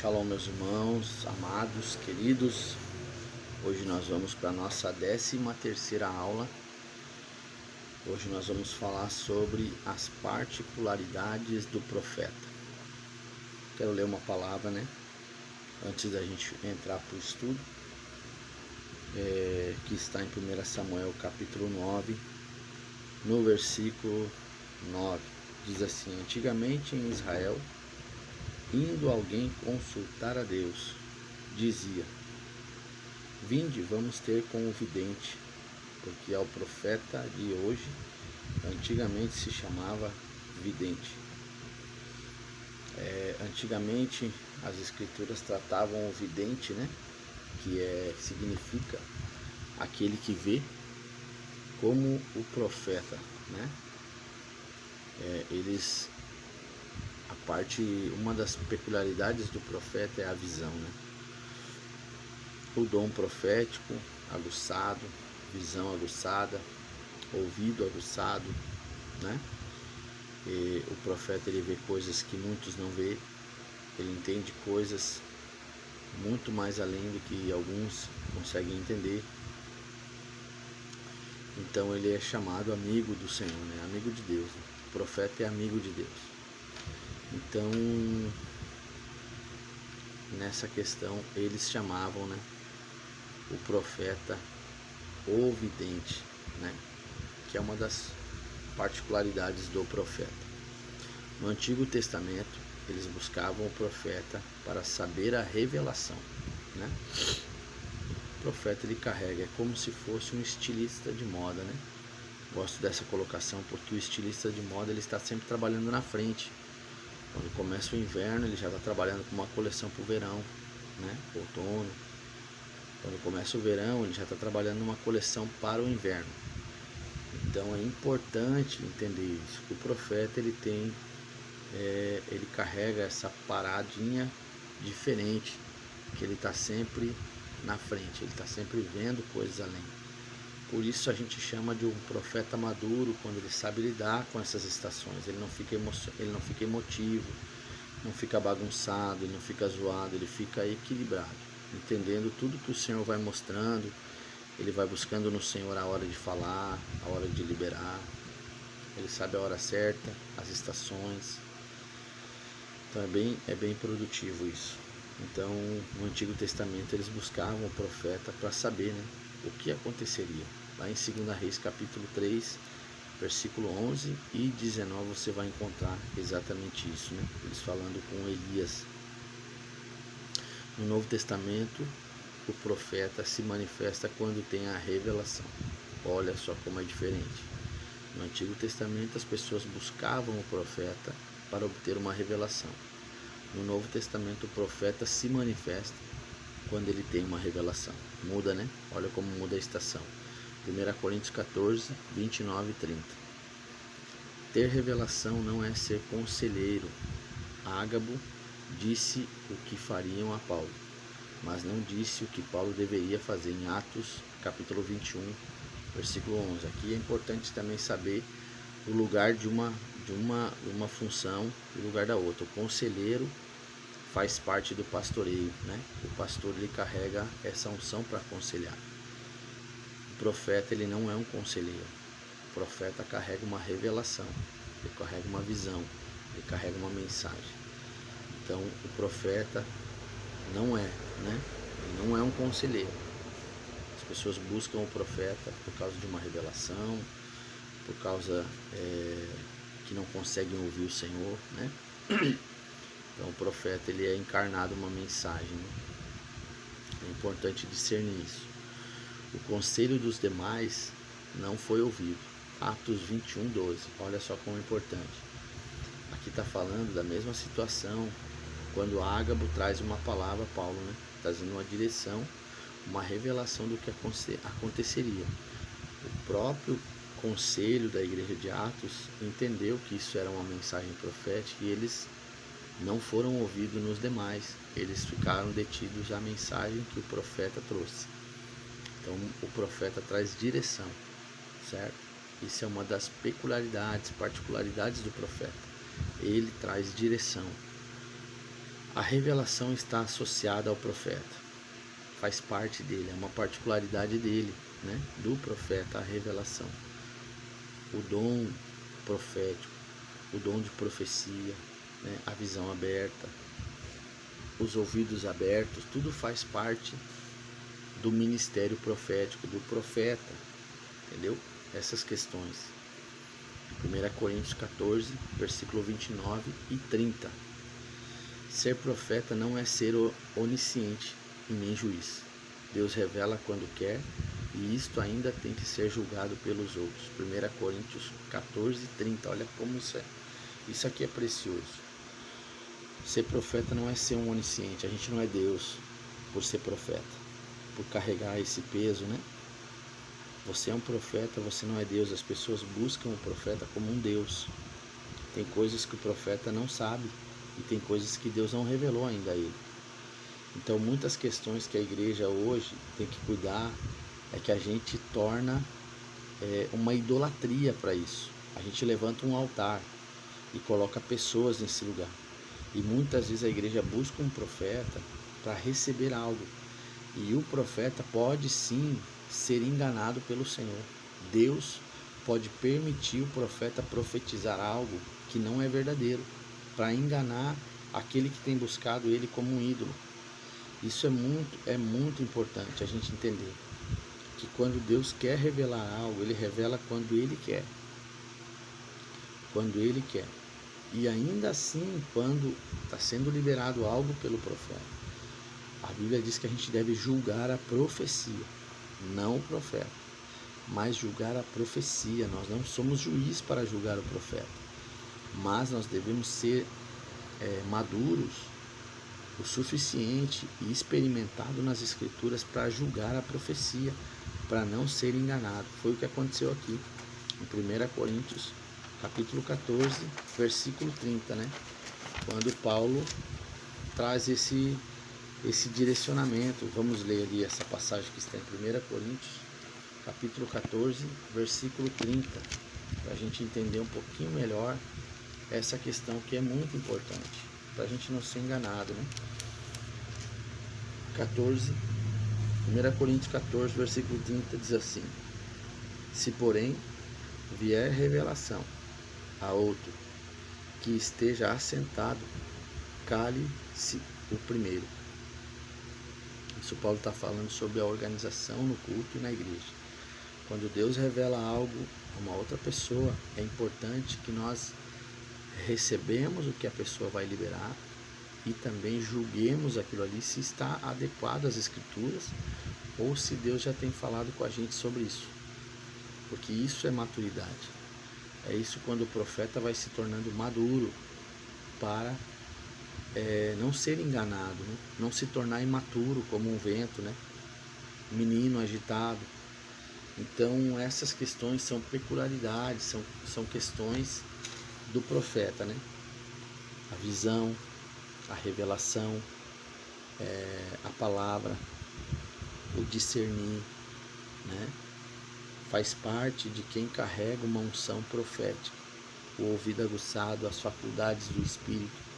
Shalom, meus irmãos, amados, queridos. Hoje nós vamos para a nossa 13ª aula. Hoje nós vamos falar sobre as particularidades do profeta. Quero ler uma palavra, antes da gente entrar para o estudo, que está em 1 Samuel capítulo 9, no versículo 9. Diz assim: antigamente em Israel, indo alguém consultar a Deus, dizia: vinde, vamos ter com o vidente, porque ao profeta de hoje, antigamente se chamava vidente. Antigamente as escrituras tratavam o vidente, que significa aquele que vê, como o profeta, uma das peculiaridades do profeta é a visão, O dom profético aguçado, visão aguçada, ouvido aguçado, E o profeta ele vê coisas que muitos não vê, ele entende coisas muito mais além do que alguns conseguem entender. Então ele é chamado amigo do Senhor, amigo de Deus. O profeta é amigo de Deus. Então, nessa questão, eles chamavam, o profeta o vidente, que é uma das particularidades do profeta. No Antigo Testamento, eles buscavam o profeta para saber a revelação, O profeta ele carrega, é como se fosse um estilista de moda, Gosto dessa colocação porque o estilista de moda ele está sempre trabalhando na frente. Quando começa o inverno, ele já está trabalhando com uma coleção para o verão, outono. Quando começa o verão, ele já está trabalhando numa coleção para o inverno. Então é importante entender isso, que o profeta ele carrega essa paradinha diferente, que ele está sempre na frente, ele está sempre vendo coisas além. Por isso a gente chama de um profeta maduro, quando ele sabe lidar com essas estações. Ele não fica emotivo, não fica bagunçado, ele não fica zoado, ele fica equilibrado, entendendo tudo que o Senhor vai mostrando. Ele vai buscando no Senhor a hora de falar, a hora de liberar. Ele sabe a hora certa, as estações. Então é bem produtivo isso. Então no Antigo Testamento eles buscavam o profeta para saber o que aconteceria. Lá em 2 Reis capítulo 3, versículo 11 e 19 você vai encontrar exatamente isso, Eles falando com Elias. No Novo Testamento, o profeta se manifesta quando tem a revelação. Olha só como é diferente. No Antigo Testamento as pessoas buscavam o profeta para obter uma revelação. No Novo Testamento o profeta se manifesta quando ele tem uma revelação. Muda, Olha como muda a estação. 1 Coríntios 14, 29 e 30. Ter revelação não é ser conselheiro. Ágabo disse o que fariam a Paulo, mas não disse o que Paulo deveria fazer, em Atos capítulo 21, versículo 11. Aqui é importante também saber o lugar de uma função e o lugar da outra. O conselheiro faz parte do pastoreio, O pastor ele carrega essa unção para aconselhar. O profeta ele não é um conselheiro. O profeta carrega uma revelação, ele carrega uma visão, ele carrega uma mensagem. Então o profeta não é, ele não é um conselheiro. As pessoas buscam o profeta por causa de uma revelação, por causa que não conseguem ouvir o Senhor, Então o profeta ele é encarnado uma mensagem, É importante discernir isso. O conselho dos demais não foi ouvido. Atos 21, 12. Olha só como é importante. Aqui está falando da mesma situação quando Ágabo traz uma palavra a Paulo, trazendo uma direção, uma revelação do que aconteceria. O próprio conselho da igreja de Atos entendeu que isso era uma mensagem profética e eles não foram ouvidos nos demais. Eles ficaram detidos à mensagem que o profeta trouxe. Então o profeta traz direção, certo? Isso é uma das peculiaridades, particularidades do profeta. Ele traz direção. A revelação está associada ao profeta, faz parte dele, é uma particularidade dele, né? Do profeta, a revelação. O dom profético, o dom de profecia, né? A visão aberta, os ouvidos abertos, tudo faz parte do ministério profético, do profeta, entendeu? Essas questões. 1 Coríntios 14, versículo 29 e 30. Ser profeta não é ser onisciente e nem juiz. Deus revela quando quer e isto ainda tem que ser julgado pelos outros. 1 Coríntios 14, 30. Olha como isso é. Isso aqui é precioso. Ser profeta não é ser um onisciente. A gente não é Deus por ser profeta, por carregar esse peso, né? Você é um profeta, você não é Deus. As pessoas buscam o profeta como um Deus. Tem coisas que o profeta não sabe e tem coisas que Deus não revelou ainda a ele. Então, muitas questões que a igreja hoje tem que cuidar é que a gente torna uma idolatria para isso. A gente levanta um altar e coloca pessoas nesse lugar. E muitas vezes a igreja busca um profeta para receber algo. E o profeta pode sim ser enganado pelo Senhor. Deus pode permitir o profeta profetizar algo que não é verdadeiro, para enganar aquele que tem buscado ele como um ídolo. Isso é muito importante a gente entender. Que quando Deus quer revelar algo, Ele revela quando Ele quer. Quando Ele quer. E ainda assim, quando está sendo liberado algo pelo profeta, a Bíblia diz que a gente deve julgar a profecia, não o profeta, mas julgar a profecia. Nós não somos juiz para julgar o profeta, mas nós devemos ser maduros o suficiente e experimentado nas Escrituras para julgar a profecia, para não ser enganado. Foi o que aconteceu aqui em 1 Coríntios capítulo 14, versículo 30, né? Quando Paulo traz esse direcionamento. Vamos ler ali essa passagem que está em 1 Coríntios capítulo 14, versículo 30, para a gente entender um pouquinho melhor essa questão que é muito importante, para a gente não ser enganado, né? 1 Coríntios 14, versículo 30 diz assim: se porém vier revelação a outro que esteja assentado, cale-se o primeiro. Isso Paulo está falando sobre a organização no culto e na igreja. Quando Deus revela algo a uma outra pessoa, é importante que nós recebemos o que a pessoa vai liberar e também julguemos aquilo ali se está adequado às Escrituras ou se Deus já tem falado com a gente sobre isso. Porque isso é maturidade. É isso quando o profeta vai se tornando maduro para não ser enganado, né? Não se tornar imaturo como um vento, né? Menino agitado. Então essas questões são peculiaridades, são questões do profeta, né? A visão, a revelação, a palavra, o discernir, né? Faz parte de quem carrega uma unção profética, o ouvido aguçado, as faculdades do Espírito,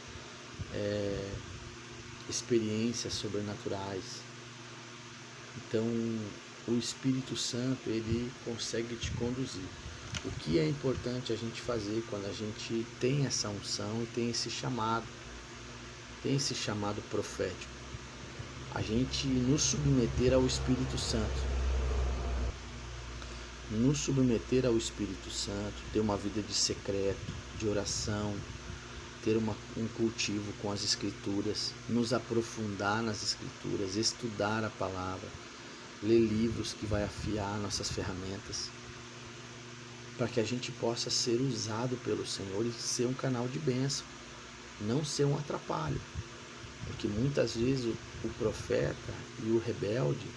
experiências sobrenaturais. Então, o Espírito Santo, ele consegue te conduzir. O que é importante a gente fazer quando a gente tem essa unção e tem esse chamado profético? A gente nos submeter ao Espírito Santo. Nos submeter ao Espírito Santo, ter uma vida de secreto, de oração, ter um cultivo com as Escrituras, nos aprofundar nas Escrituras, estudar a palavra, ler livros que vai afiar nossas ferramentas, para que a gente possa ser usado pelo Senhor e ser um canal de bênção, não ser um atrapalho. Porque muitas vezes o profeta e o rebelde,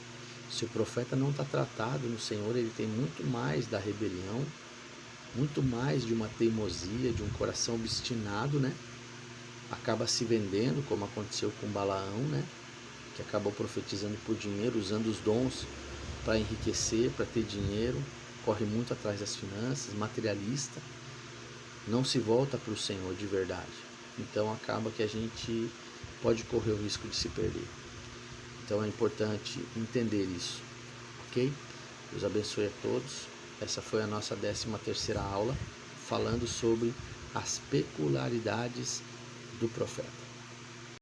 se o profeta não está tratado no Senhor, ele tem muito mais da rebelião, muito mais de uma teimosia, de um coração obstinado, né? Acaba se vendendo, como aconteceu com Balaão, né? Que acabou profetizando por dinheiro, usando os dons para enriquecer, para ter dinheiro, corre muito atrás das finanças, materialista, não se volta para o Senhor de verdade. Então acaba que a gente pode correr o risco de se perder. Então é importante entender isso, ok? Deus abençoe a todos. Essa foi a nossa 13ª aula, falando sobre as peculiaridades do profeta.